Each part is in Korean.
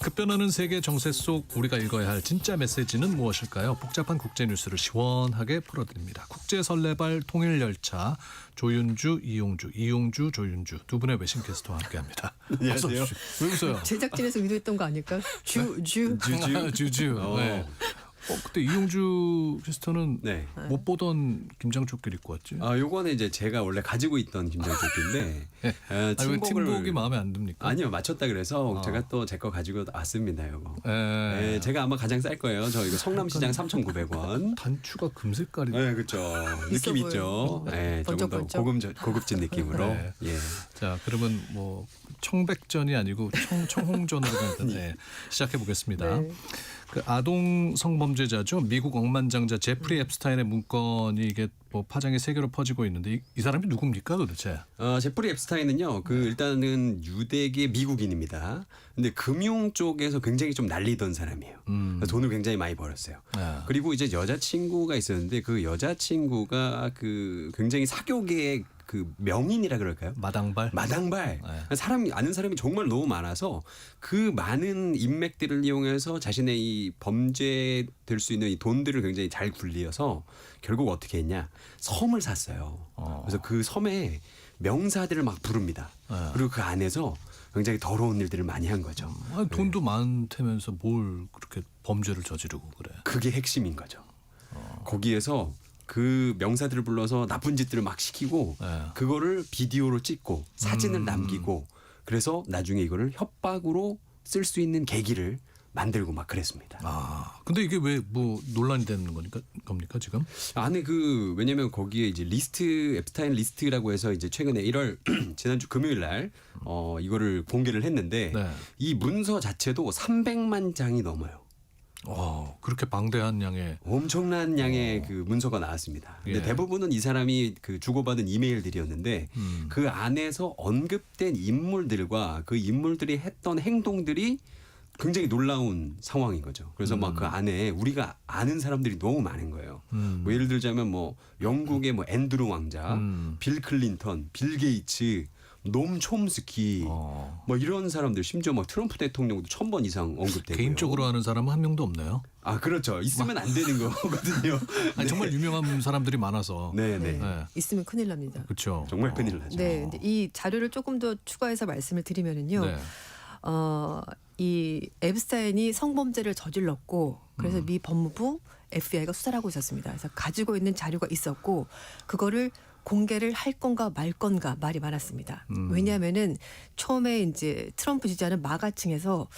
급변하는 세계 정세 속 우리가 읽어야 할 진짜 메시지는 무엇일까요? 복잡한 국제 뉴스를 시원하게 풀어드립니다. 국제 설레발 통일열차 조윤주, 이용주, 조윤주 두 분의 외신 게스트와 함께합니다. 안녕하세요. 왜 웃어요? 제작진에서 의도했던 거 아닐까? 주주. 주주. 네. 그때 이용주 캐스터는 네. 못 보던 김장조끼를 입고 왔지. 요거는 이제 제가 원래 가지고 있던 김장조끼인데 아니, 왜 팀복이 마음에 안 듭니까? 아니요, 맞췄다 그래서 제가 또 제 거 가지고 왔습니다, 요거. 네, 제가 아마 가장 쌀 거예요. 저 이거 성남시장 3,900원. 단추가 금색깔이. 네, 그렇죠. 느낌 있죠. 네, 조금 더 고급진 느낌으로. 네. 예. 자, 그러면 뭐 청백전이 아니고 청홍전으로 네, 시작해 보겠습니다. 네. 그 아동 성범죄자죠. 미국 억만장자 제프리 앱스타인의 문건이 이게 뭐 파장이 세계로 퍼지고 있는데 이 사람이 누굽니까 도대체? 제프리 앱스타인은요, 일단은 유대계 미국인입니다. 근데 금융 쪽에서 굉장히 좀 날리던 사람이에요. 돈을 굉장히 많이 벌었어요. 그리고 이제 여자친구가 있었는데 그 여자친구가 그 굉장히 사교계의 그 명인이라 그럴까요? 마당발. 사람이 아는 사람이 정말 너무 많아서 그 많은 인맥들을 이용해서 자신의 이 범죄 될 수 있는 이 돈들을 굉장히 잘 굴려서 결국 어떻게 했냐? 섬을 샀어요. 그래서 그 섬에 명사들을 막 부릅니다. 그리고 그 안에서 굉장히 더러운 일들을 많이 한 거죠. 아니, 돈도 많다면서 뭘 그렇게 범죄를 저지르고 그래? 그게 핵심인 거죠. 거기에서 그 명사들을 불러서 나쁜 짓들을 막 시키고 그거를 비디오로 찍고 사진을 남기고 그래서 나중에 이거를 협박으로 쓸 수 있는 계기를 만들고 막 그랬습니다. 근데 이게 왜 뭐 논란이 되는 겁니까 지금? 안에 왜냐면 거기에 이제 앱스타인 리스트라고 해서 이제 최근에 1월 지난주 금요일 날 이거를 공개를 했는데 이 문서 자체도 300만 장이 넘어요. 그렇게 방대한 양의 엄청난 양의 그 문서가 나왔습니다. 근데 대부분은 이 사람이 그 주고받은 이메일들이었는데 그 안에서 언급된 인물들과 그 인물들이 했던 행동들이 굉장히 놀라운 상황인 거죠. 그래서 막 그 안에 우리가 아는 사람들이 너무 많은 거예요. 뭐 예를 들자면 뭐 영국의 뭐 앤드루 왕자, 빌 클린턴, 빌 게이츠, 놈 촘스키 뭐 이런 사람들 심지어 막 트럼프 대통령도 1000번 이상 언급되고요. 개인적으로 아는 사람은 한 명도 없네요. 그렇죠. 있으면 안 되는 거거든요. 아니, 정말 유명한 사람들이 많아서. 네네. 있으면 큰일 납니다. 그렇죠. 정말 큰일 나죠. 네, 근데 이 자료를 조금 더 추가해서 말씀을 드리면은요. 이 앱스타인이 성범죄를 저질렀고 그래서 미 법무부 FBI가 수사를 하고 있었습니다. 그래서 가지고 있는 자료가 있었고 그거를 공개를 할 건가 말 건가 말이 많았습니다. 왜냐하면은 처음에 이제 트럼프 지지하는 마가층에서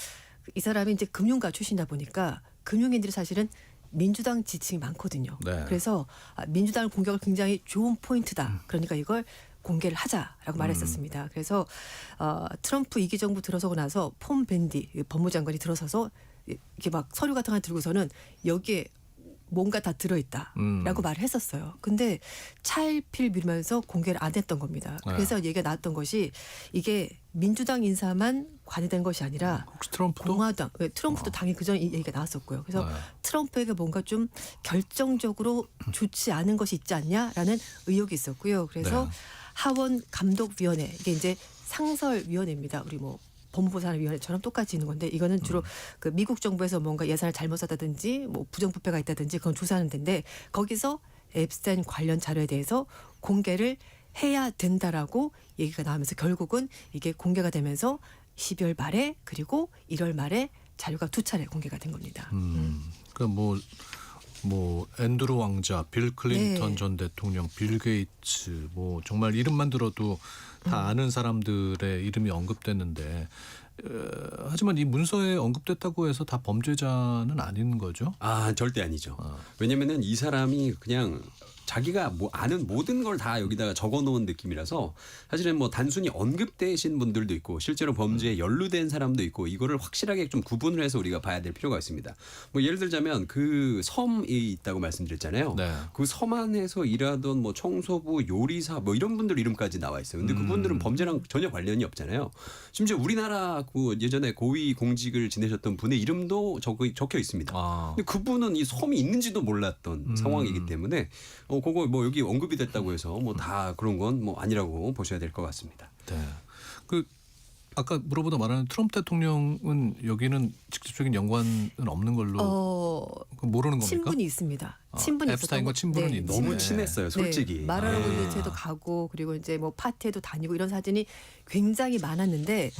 이 사람이 이제 금융가 출신이다 보니까 금융인들이 사실은 민주당 지층이 많거든요. 그래서 민주당을 공격할 굉장히 좋은 포인트다. 그러니까 이걸 공개를 하자라고 말했었습니다. 그래서 트럼프 2기 정부 들어서고 나서 폼 밴디 법무장관이 들어서서 이렇게 막 서류 같은 거 들고서는 여기에 뭔가 다 들어있다라고 말을 했었어요. 근데 차일피일 미루면서 공개를 안 했던 겁니다. 그래서 얘기가 나왔던 것이 이게 민주당 인사만 관여된 것이 아니라 혹시 트럼프도? 공화당, 트럼프도 당연히 그전 얘기가 나왔었고요. 그래서 트럼프에게 뭔가 좀 결정적으로 좋지 않은 것이 있지 않냐라는 의혹이 있었고요. 그래서 하원 감독위원회 이게 이제 상설위원회입니다. 우리 뭐 법무부산위원회처럼 똑같이 있는 건데 이거는 주로 그 미국 정부에서 뭔가 예산을 잘못 썼다든지 뭐 부정부패가 있다든지 그건 조사하는 데인데 거기서 앱스타인 관련 자료에 대해서 공개를 해야 된다라고 얘기가 나오면서 결국은 이게 공개가 되면서 12월 말에 그리고 1월 말에 자료가 2차례 공개가 된 겁니다. 그러니까 뭐 앤드루 왕자, 빌 클린턴 전 대통령, 빌 게이츠 뭐 정말 이름만 들어도 다 아는 사람들의 이름이 언급됐는데 하지만 이 문서에 언급됐다고 해서 다 범죄자는 아닌 거죠? 절대 아니죠. 왜냐면은 이 사람이 그냥 자기가 뭐 아는 모든 걸 다 여기다가 적어놓은 느낌이라서 사실은 뭐 단순히 언급되신 분들도 있고 실제로 범죄에 연루된 사람도 있고 이거를 확실하게 좀 구분을 해서 우리가 봐야 될 필요가 있습니다. 뭐 예를 들자면 그 섬이 있다고 말씀드렸잖아요. 그 섬 안에서 일하던 뭐 청소부, 요리사 뭐 이런 분들 이름까지 나와 있어요. 근데 그분들은 범죄랑 전혀 관련이 없잖아요. 심지어 우리나라 그 예전에 고위 공직을 지내셨던 분의 이름도 적혀 있습니다. 근데 그분은 이 섬이 있는지도 몰랐던 상황이기 때문에 그거 뭐 여기 언급이 됐다고 해서 뭐 다 그런 건 뭐 아니라고 보셔야 될 것 같습니다. 네. 그 아까 물어보다 말하는 트럼프 대통령은 여기는 직접적인 연관은 없는 걸로 모르는 겁니까? 친분이 있습니다. 친분이 앱스타인과 있었던 친분은 네, 있는데. 너무 친했어요, 솔직히. 네, 말하라고 아. 이제도 가고 그리고 이제 뭐 파티에도 다니고 이런 사진이 굉장히 많았는데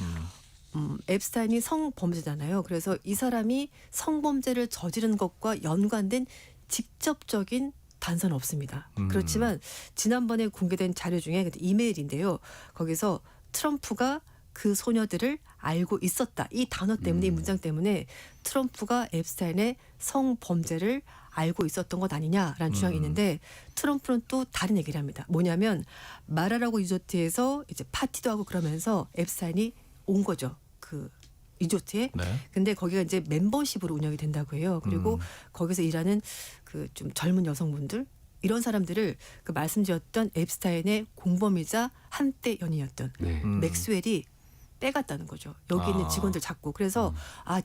앱스타인이 성범죄잖아요. 그래서 이 사람이 성범죄를 저지른 것과 연관된 직접적인 단서는 없습니다. 그렇지만 지난번에 공개된 자료 중에 이메일인데요. 거기서 트럼프가 그 소녀들을 알고 있었다. 이 단어 때문에 이 문장 때문에 트럼프가 앱스타인의 성범죄를 알고 있었던 것 아니냐라는 주장이 있는데 트럼프는 또 다른 얘기를 합니다. 뭐냐면 마라라고 리조트에서 이제 파티도 하고 그러면서 앱스타인이 온 거죠. 그 리조트에. 네. 근데 거기가 이제 멤버십으로 운영이 된다고 해요. 그리고 거기서 일하는 그 좀 젊은 여성분들 이런 사람들을 그 말씀드렸던 앱스타인의 공범이자 한때 연인이었던 네. 맥스웰이 빼갔다는 거죠. 여기 있는 아. 직원들 잡고. 그래서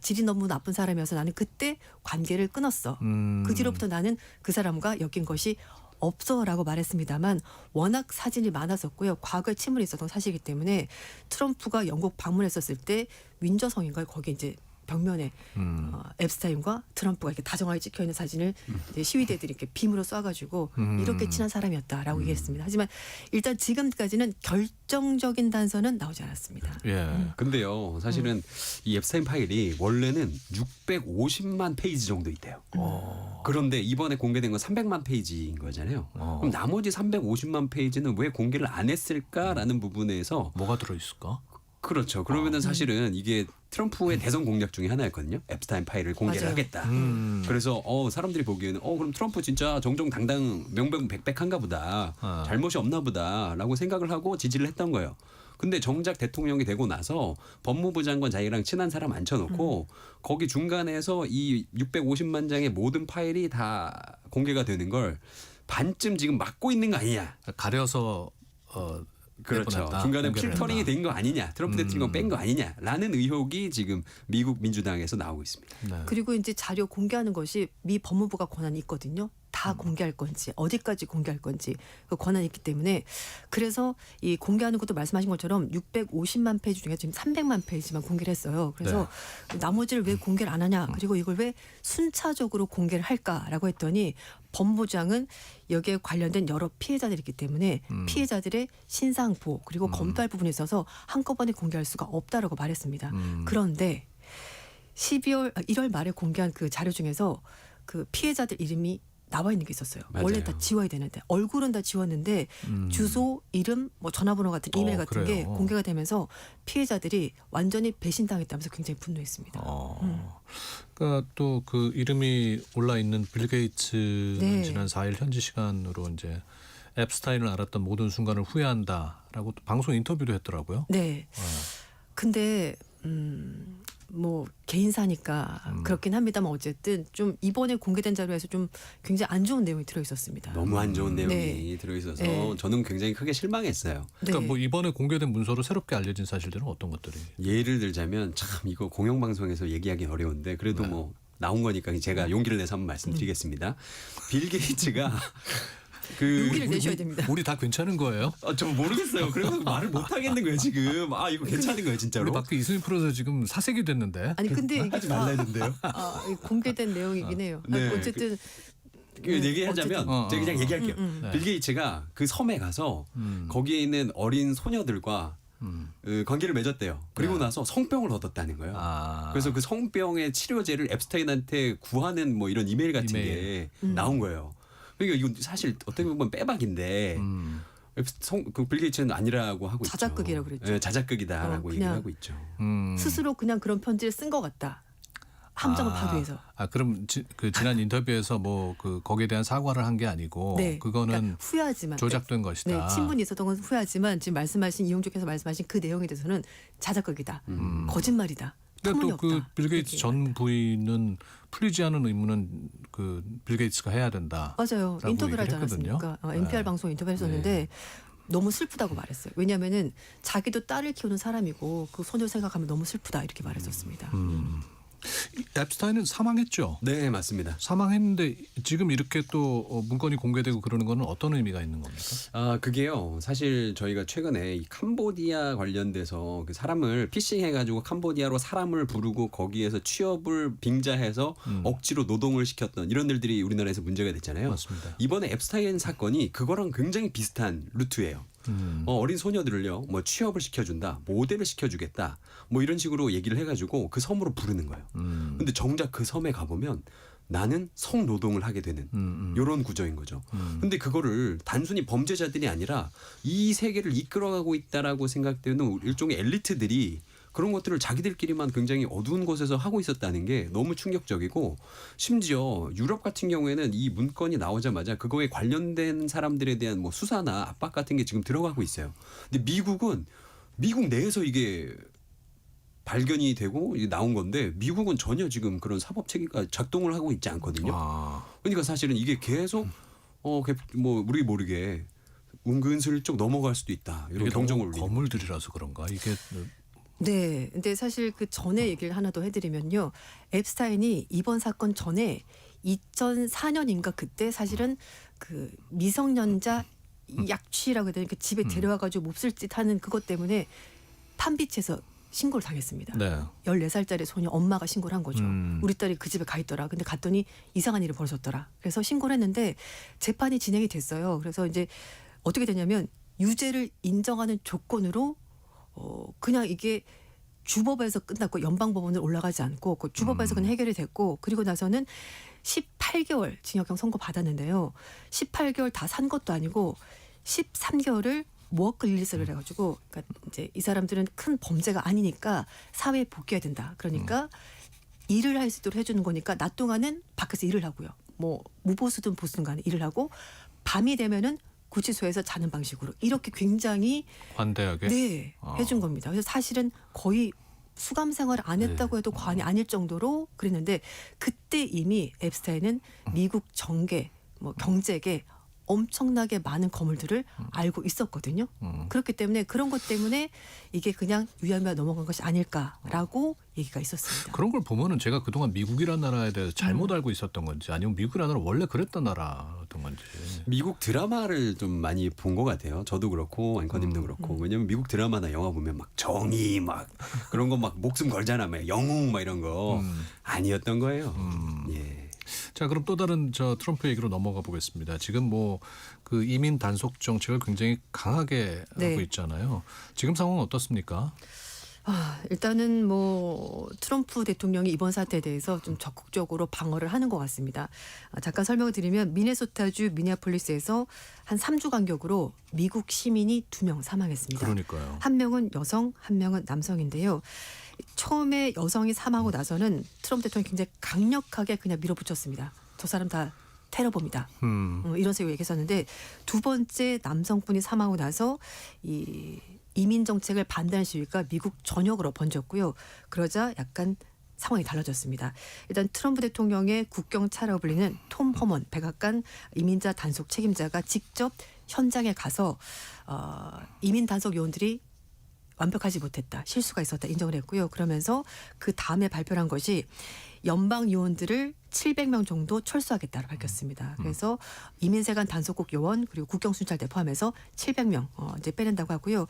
질이 너무 나쁜 사람이어서 나는 그때 관계를 끊었어. 그 뒤로부터 나는 그 사람과 엮인 것이 없어라고 말했습니다만 워낙 사진이 많았었고요. 과거에 친분이 있었던 사실이기 때문에 트럼프가 영국 방문했었을 때 윈저성인가요? 거기 이제 벽면에 앱스타인과 트럼프가 이렇게 다정하게 찍혀 있는 사진을 이제 시위대들이 이렇게 빔으로 쏴가지고 이렇게 친한 사람이었다라고 얘기했습니다. 하지만 일단 지금까지는 결정적인 단서는 나오지 않았습니다. 예. 근데요, 사실은 이 앱스타인 파일이 원래는 650만 페이지 정도 있대요. 그런데 이번에 공개된 건 300만 페이지인 거잖아요. 그럼 나머지 350만 페이지는 왜 공개를 안 했을까라는 부분에서 뭐가 들어있을까? 그렇죠. 그러면은 사실은 이게 트럼프의 대선 공약 중에 하나였거든요. 앱스타인 파일을 공개를 맞아요. 하겠다. 그래서 사람들이 보기에는 그럼 트럼프 진짜 정정당당 명백백한가 보다. 잘못이 없나 보다라고 생각을 하고 지지를 했던 거예요. 근데 정작 대통령이 되고 나서 법무부 장관 자기랑 친한 사람 앉혀놓고 거기 중간에서 이 650만 장의 모든 파일이 다 공개가 되는 걸 반쯤 지금 막고 있는 거 아니냐. 가려서 그렇죠. 내보냈다, 중간에 공개를 필터링이 했다. 된 거 아니냐. 트럼프 대통령 뺀 거 아니냐라는 의혹이 지금 미국 민주당에서 나오고 있습니다. 네. 그리고 이제 자료 공개하는 것이 미 법무부가 권한이 있거든요. 다 공개할 건지 어디까지 공개할 건지 그 권한이 있기 때문에 그래서 이 공개하는 것도 말씀하신 것처럼 650만 페이지 중에 지금 300만 페이지만 공개를 했어요. 그래서 나머지를 왜 공개를 안 하냐 그리고 이걸 왜 순차적으로 공개를 할까라고 했더니 법무부장은 여기에 관련된 여러 피해자들이 있기 때문에 피해자들의 신상 보호 그리고 검토할 부분에 있어서 한꺼번에 공개할 수가 없다라고 말했습니다. 그런데 1월 말에 공개한 그 자료 중에서 그 피해자들 이름이 나와 있는 게 있었어요. 맞아요. 원래 다 지워야 되는데 얼굴은 다 지웠는데 주소, 이름, 뭐 전화번호 같은 이메일 같은 게 그래요? 공개가 되면서 피해자들이 완전히 배신당했다면서 굉장히 분노했습니다. 그러니까 또 그 이름이 올라 있는 빌 게이츠는 네. 지난 4일 현지 시간으로 이제 앱스타인을 알았던 모든 순간을 후회한다라고 또 방송 인터뷰도 했더라고요. 네. 근데 뭐 개인사니까 그렇긴 합니다만 어쨌든 좀 이번에 공개된 자료에서 좀 굉장히 안 좋은 내용이 들어 있었습니다. 너무 안 좋은 내용이 네. 들어있어서 네. 저는 굉장히 크게 실망했어요. 그러니까 네. 뭐 이번에 공개된 문서로 새롭게 알려진 사실들은 어떤 것들이? 예를 들자면 참 이거 공영방송에서 얘기하기 어려운데 그래도 뭐 나온 거니까 제가 용기를 내서 한번 말씀드리겠습니다. 빌 게이츠가 용기를 내셔야 됩니다. 우리 다 괜찮은 거예요? 저 모르겠어요. 그래서 말을 못 하겠는 거예요 지금. 이거 괜찮은 거예요 진짜로. 우리 밖에 이수민 프로서 지금 사색이 됐는데. 아니 근데 이게 하지 말라 했는데요. 공개된 내용이긴 해요. 네. 어쨌든 얘기하자면 어쨌든. 제가 그냥 얘기할게요. 네. 빌 게이츠가 그 섬에 가서 거기에 있는 어린 소녀들과 관계를 맺었대요. 그리고 나서 성병을 얻었다는 거예요. 그래서 그 성병의 치료제를 앱스타인한테 구하는 뭐 이런 이메일 같은 게 나온 거예요. 그러니까 이건 사실 어떻게 보면 빼박인데 그빌 게이츠는 아니라고 하고 자작극이라고 있죠. 그랬죠. 네, 자작극이다라고 그냥 얘기를 하고 있죠. 스스로 그냥 그런 편지를 쓴 것 같다. 함정을 파기 위해서. 그럼 그 지난 인터뷰에서 뭐 그 거기에 대한 사과를 한 게 아니고 네. 그거는 그러니까 후회하지만 조작된 것이다. 네, 친분이 있었던 건 후회하지만 지금 말씀하신 이용주께서 말씀하신 그 내용에 대해서는 자작극이다. 거짓말이다. 근데 또 터무니없다. 그 빌 게이츠 이렇게 전 얘기합니다. 부인은 풀리지 않은 의무는 그 빌 게이츠가 해야 된다. 맞아요. 라고 인터뷰를 하지 얘기를 했거든요. 않았습니까? NPR 네. 방송 인터뷰 했었는데 너무 슬프다고 말했어요. 왜냐하면은 자기도 딸을 키우는 사람이고 그 소녀 생각하면 너무 슬프다 이렇게 말했었습니다. 앱스타인은 사망했죠. 네, 맞습니다. 사망했는데 지금 이렇게 또 문건이 공개되고 그러는 거는 어떤 의미가 있는 겁니까? 그게요. 사실 저희가 최근에 이 캄보디아 관련돼서 그 사람을 피싱해가지고 캄보디아로 사람을 부르고 거기에서 취업을 빙자해서 억지로 노동을 시켰던 이런 일들이 우리나라에서 문제가 됐잖아요. 맞습니다. 이번에 앱스타인 사건이 그거랑 굉장히 비슷한 루트예요. 어린 소녀들을요, 뭐 취업을 시켜준다, 모델을 시켜주겠다, 뭐 이런 식으로 얘기를 해가지고 그 섬으로 부르는 거예요. 근데 정작 그 섬에 가보면 나는 성노동을 하게 되는 이런 구조인 거죠. 근데 그거를 단순히 범죄자들이 아니라 이 세계를 이끌어가고 있다라고 생각되는 일종의 엘리트들이 그런 것들을 자기들끼리만 굉장히 어두운 곳에서 하고 있었다는 게 너무 충격적이고, 심지어 유럽 같은 경우에는 이 문건이 나오자마자 그거에 관련된 사람들에 대한 뭐 수사나 압박 같은 게 지금 들어가고 있어요. 근데 미국은 미국 내에서 이게 발견이 되고 이게 나온 건데 미국은 전혀 지금 그런 사법 체계가 작동을 하고 있지 않거든요. 그러니까 사실은 이게 계속 뭐 우리 모르게 은근슬쩍 넘어갈 수도 있다. 이런 이게 경종을 너무 울리는. 거물들이라서 그런가? 이게 네. 근데 사실 그 전에 얘기를 하나 더 해드리면요. 앱스타인이 이번 사건 전에 2004년인가 그때 사실은 그 미성년자 약취라고 해야 되나, 그 집에 데려와가지고 몹쓸 짓 하는 그것 때문에 판비치에서 신고를 당했습니다. 네. 14살짜리 소녀 엄마가 신고를 한 거죠. 우리 딸이 그 집에 가 있더라. 근데 갔더니 이상한 일이 벌어졌더라. 그래서 신고를 했는데 재판이 진행이 됐어요. 그래서 이제 어떻게 되냐면 유죄를 인정하는 조건으로 그냥 이게 주법에서 끝났고 연방법원을 올라가지 않고 그 주법에서 그냥 해결이 됐고, 그리고 나서는 18개월 징역형 선고 받았는데요. 18개월 다 산 것도 아니고 13개월을 워크 릴리스를 해가지고, 그러니까 이제 이 사람들은 큰 범죄가 아니니까 사회에 복귀해야 된다. 그러니까 일을 할 수 있도록 해주는 거니까 낮 동안은 밖에서 일을 하고요. 뭐 무보수든 보수든 간에 일을 하고 밤이 되면은 구치소에서 자는 방식으로 이렇게 굉장히 관대하게. 네, 해준 겁니다. 그래서 사실은 거의 수감 생활을 안 했다고 해도 과언이 아닐 정도로 그랬는데, 그때 이미 앱스타인은 미국 정계, 뭐 경제계 엄청나게 많은 거물들을 알고 있었거든요. 그렇기 때문에 그런 것 때문에 이게 그냥 유야무야 넘어간 것이 아닐까라고 얘기가 있었습니다. 그런 걸 보면은 제가 그동안 미국이라는 나라에 대해서 잘못 알고 있었던 건지, 아니면 미국이라는 나라는 원래 그랬던 나라였던 건지. 미국 드라마를 좀 많이 본 것 같아요. 저도 그렇고 앵커님도 그렇고. 왜냐면 미국 드라마나 영화 보면 막 정의 막 그런 거 막 목숨 걸잖아, 막 영웅 막 이런 거 아니었던 거예요. 예. 자, 그럼 또 다른 트럼프 얘기로 넘어가 보겠습니다. 지금 뭐 그 이민 단속 정책을 굉장히 강하게 네. 하고 있잖아요. 지금 상황은 어떻습니까? 일단은 뭐 트럼프 대통령이 이번 사태에 대해서 좀 적극적으로 방어를 하는 것 같습니다. 잠깐 설명을 드리면 미네소타주 미니애폴리스에서 한 3주 간격으로 미국 시민이 2명 사망했습니다. 그러니까요. 한 명은 여성, 한 명은 남성인데요. 처음에 여성이 사망하고 나서는 트럼프 대통령이 굉장히 강력하게 그냥 밀어붙였습니다. 저 사람 다 테러범이다. 이런 식으로 얘기했었는데, 두 번째 남성분이 사망하고 나서 이 이민 정책을 반대하는 시위가 미국 전역으로 번졌고요. 그러자 약간 상황이 달라졌습니다. 일단 트럼프 대통령의 국경 차라고 불리는 톰 허먼 백악관 이민자 단속 책임자가 직접 현장에 가서 이민 단속 요원들이 완벽하지 못했다, 실수가 있었다 인정을 했고요. 그러면서 그 다음에 발표한 것이 연방 요원들을 700명 정도 철수하겠다고 밝혔습니다. 그래서 이민세관 단속국 요원 그리고 국경순찰대 포함해서 700명 이제 빼낸다고 하고요.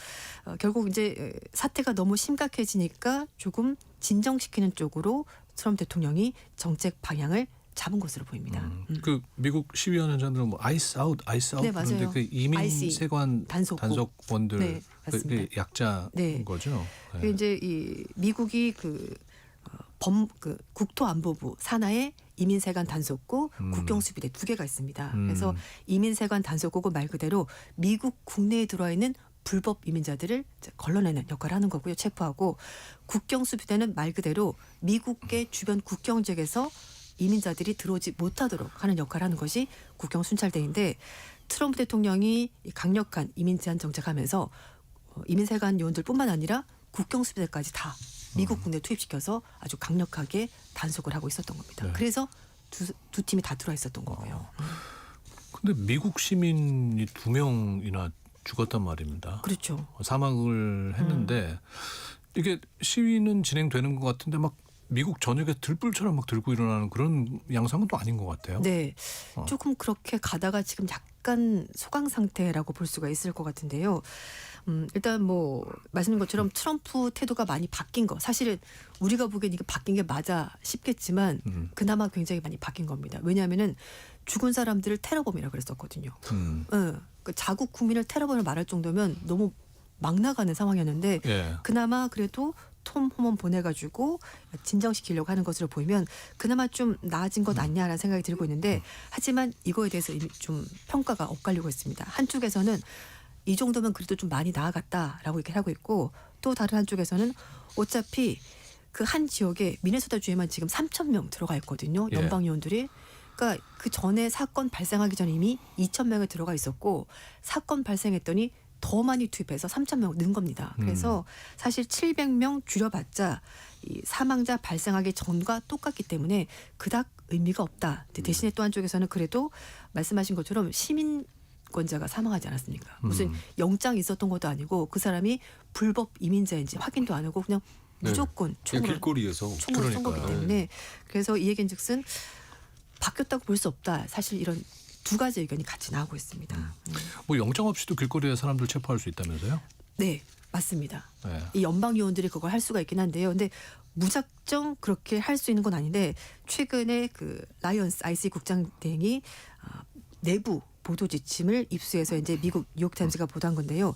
결국 이제 사태가 너무 심각해지니까 조금 진정시키는 쪽으로 트럼프 대통령이 정책 방향을 잡은 것으로 보입니다. 그 미국 시위하는 뭐 아이스 아웃 네, 그런데 맞아요. 그 이민 IC, 세관 단속국. 단속원들 네, 그 맞습니다. 약자인 네. 거죠. 그 이제 이 미국이 그 국토안보부 산하에 이민세관 단속국, 국경수비대 2개가 있습니다. 그래서 이민세관 단속국은 말 그대로 미국 국내에 들어와 있는 불법 이민자들을 걸러내는 역할을 하는 거고요. 체포하고, 국경수비대는 말 그대로 미국의 주변 국경 지역에서 이민자들이 들어오지 못하도록 하는 역할을 하는 것이 국경순찰대인데, 트럼프 대통령이 강력한 이민 제한 정책하면서 이민세관 요원들뿐만 아니라 국경수비대까지 다 미국 군대 투입시켜서 아주 강력하게 단속을 하고 있었던 겁니다. 네. 그래서 두 팀이 다 들어와 있었던 거고요. 근데 미국 시민이 2명이나 죽었단 말입니다. 그렇죠. 사망을 했는데 이게 시위는 진행되는 것 같은데 막 미국 전역에 들불처럼 막 들고 일어나는 그런 양상은 또 아닌 것 같아요. 네, 조금 그렇게 가다가 지금 약간 소강 상태라고 볼 수가 있을 것 같은데요. 일단 뭐 말씀드린 것처럼 트럼프 태도가 많이 바뀐 거 사실은 우리가 보기엔 이게 바뀐 게 맞아 싶겠지만 그나마 굉장히 많이 바뀐 겁니다. 왜냐하면은 죽은 사람들을 테러범이라고 그랬었거든요. 그 자국 국민을 테러범을 말할 정도면 너무 막 나가는 상황이었는데 예. 그나마 그래도 톰 호먼 보내가지고 진정시키려고 하는 것으로 보이면 그나마 좀 나아진 것 아니냐라는 생각이 들고 있는데 하지만 이거에 대해서 이미 좀 평가가 엇갈리고 있습니다. 한쪽에서는 이 정도면 그래도 좀 많이 나아갔다라고 얘기를 하고 있고 또 다른 한쪽에서는 어차피 그 한 지역에 미네소타 주에만 지금 3,000명 들어가 있거든요. 예. 연방 요원들이. 그러니까 그 전에 사건 발생하기 전에 이미 2,000명이 들어가 있었고 사건 발생했더니 더 많이 투입해서 3,000명 는 겁니다. 그래서 사실 700명 줄여봤자 이 사망자 발생하기 전과 똑같기 때문에 그닥 의미가 없다. 대신에 또 한쪽에서는 그래도 말씀하신 것처럼 시민권자가 사망하지 않았습니까? 무슨 영장이 있었던 것도 아니고 그 사람이 불법 이민자인지 확인도 안 하고 그냥 무조건 그냥 총으로 길거리에서 총으로 쏜 거기 그러니까요. 때문에 그래서 이 얘기인즉슨 바뀌었다고 볼 수 없다. 사실 이런 두 가지 의견이 같이 나오고 있습니다. 뭐 영장 없이도 길거리에 사람들 체포할 수 있다면서요? 네, 맞습니다. 네. 이 연방 요원들이 그걸 할 수가 있긴 한데요. 근데 무작정 그렇게 할 수 있는 건 아닌데 최근에 그 라이언스 IC 국장 등이 내부 보도 지침을 입수해서 이제 미국 뉴욕타임스가 보도한 건데요.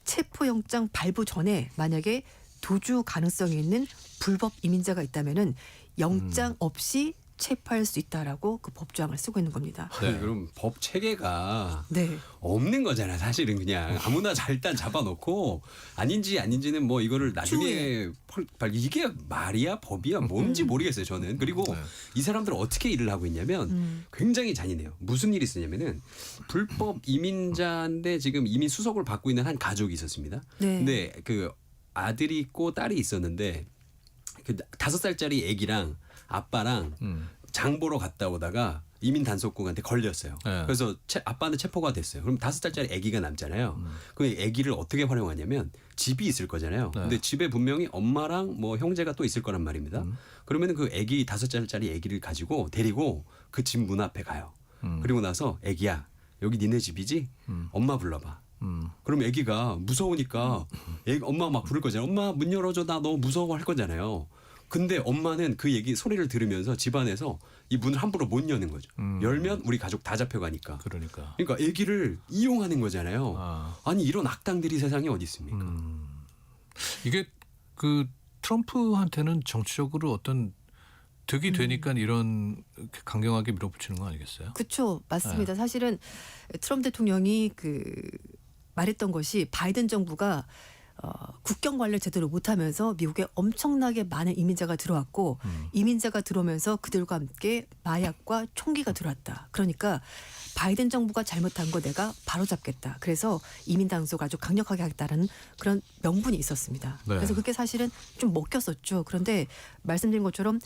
체포영장 발부 전에 만약에 도주 가능성이 있는 불법 이민자가 있다면은 영장 없이 체포할 수 있다라고 그 법조항을 쓰고 있는 겁니다. 아니, 그럼 법 체계가 네. 없는 거잖아. 사실은 그냥 아무나 일단 잡아놓고 아닌지는 뭐 이거를 나중에 이게 말이야 법이야 뭔지 모르겠어요. 저는. 그리고 이 사람들 어떻게 일을 하고 있냐면 굉장히 잔인해요. 무슨 일이 있었냐면은 불법 이민자인데 지금 이민 수속을 받고 있는 한 가족이 있었습니다. 네. 근데 그 아들이 있고 딸이 있었는데 그 5살짜리 아기랑 아빠랑 장 보러 갔다 오다가 이민 단속국한테 걸렸어요. 네. 그래서 아빠는 체포가 됐어요. 그럼 5살짜리 아기가 남잖아요. 그 아기를 어떻게 활용하냐면 집이 있을 거잖아요. 네. 근데 집에 분명히 엄마랑 뭐 형제가 또 있을 거란 말입니다. 그러면은 그 아기 5살짜리 아기를 가지고 데리고 그 집 문 앞에 가요. 그리고 나서 아기야 여기 니네 집이지? 엄마 불러봐. 그럼 아기가 무서우니까 엄마 막 부를 거잖아요. 엄마 문 열어줘 나 너무 무서워 할 거잖아요. 근데 엄마는 그 얘기 소리를 들으면서 집안에서 이 문을 함부로 못 여는 거죠. 열면 우리 가족 다 잡혀가니까. 그러니까. 그러니까 아기를 이용하는 거잖아요. 아. 아니 이런 악당들이 세상에 어디 있습니까? 이게 그 트럼프한테는 정치적으로 어떤 득이 되니까 이런 강경하게 밀어붙이는 거 아니겠어요? 그렇죠. 맞습니다. 사실은 트럼프 대통령이 그 말했던 것이 바이든 정부가 국경 관리를 제대로 못하면서 미국에 엄청나게 많은 이민자가 들어왔고 이민자가 들어오면서 그들과 함께 마약과 총기가 들어왔다. 그러니까 바이든 정부가 잘못한 거 내가 바로잡겠다. 그래서 이민 단속 아주 강력하게 하겠다라는 그런 명분이 있었습니다. 네. 그래서 그게 사실은 좀 먹혔었죠. 그런데 말씀드린 것처럼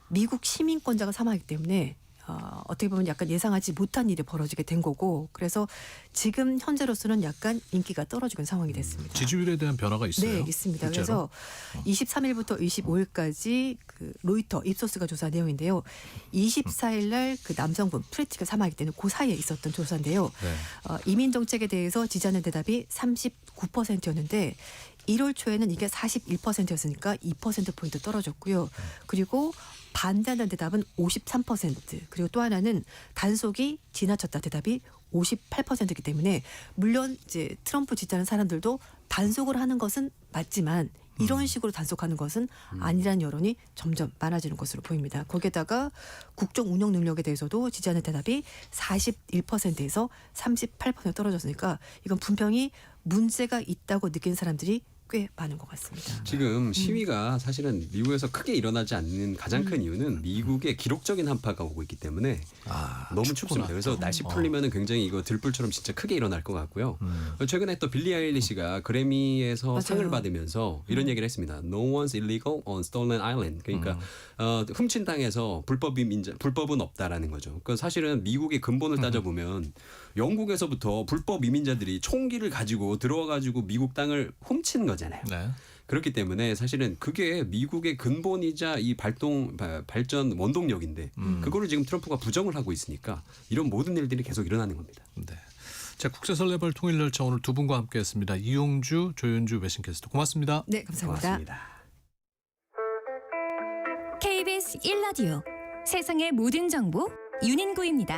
미국 시민권자가 사망하기 때문에 어떻게 보면 약간 예상하지 못한 일이 벌어지게 된 거고 그래서 지금 현재로서는 약간 인기가 떨어지는 상황이 됐습니다. 지지율에 대한 변화가 있어요? 네, 있습니다. 실제로? 그래서 23일부터 25일까지 그 로이터 입소스가 조사한 내용인데요. 24일 날 그 남성분 프레티가 사망하기 때문에 그 사이에 있었던 조사인데요. 네. 이민 정책에 대해서 지지하는 대답이 39%였는데 1월 초에는 이게 41%였으니까 2%포인트 떨어졌고요. 그리고 반대하는 대답은 53%. 그리고 또 하나는 단속이 지나쳤다 대답이 58%이기 때문에 물론 이제 트럼프 지지하는 사람들도 단속을 하는 것은 맞지만 이런 식으로 단속하는 것은 아니라는 여론이 점점 많아지는 것으로 보입니다. 거기에다가 국정 운영 능력에 대해서도 지지하는 대답이 41%에서 38% 떨어졌으니까 이건 분명히 문제가 있다고 느낀 사람들이 꽤 많은 것 같습니다. 지금 시위가 사실은 미국에서 크게 일어나지 않는 가장 큰 이유는 미국의 기록적인 한파가 오고 있기 때문에 너무 춥습니다. 그래서 날씨 풀리면은 굉장히 이거 들불처럼 진짜 크게 일어날 것 같고요. 최근에 또 빌리 아일리시가 그래미에서 맞아요. 상을 받으면서 이런 얘기를 했습니다. No one's illegal on stolen island. 그러니까 훔친 땅에서 불법은 없다라는 거죠. 그 사실은 미국의 근본을 따져보면 영국에서부터 불법 이민자들이 총기를 가지고 들어와가지고 미국 땅을 훔친 거잖아요. 네. 그렇기 때문에 사실은 그게 미국의 근본이자 이 발전 원동력인데 그거를 지금 트럼프가 부정을 하고 있으니까 이런 모든 일들이 계속 일어나는 겁니다. 네. 자, 국제설레발 통일열차 오늘 두 분과 함께했습니다. 이용주, 조윤주 외신캐스터 고맙습니다. 네, 감사합니다. 고맙습니다. KBS 1라디오 세상의 모든 정보 윤인구입니다.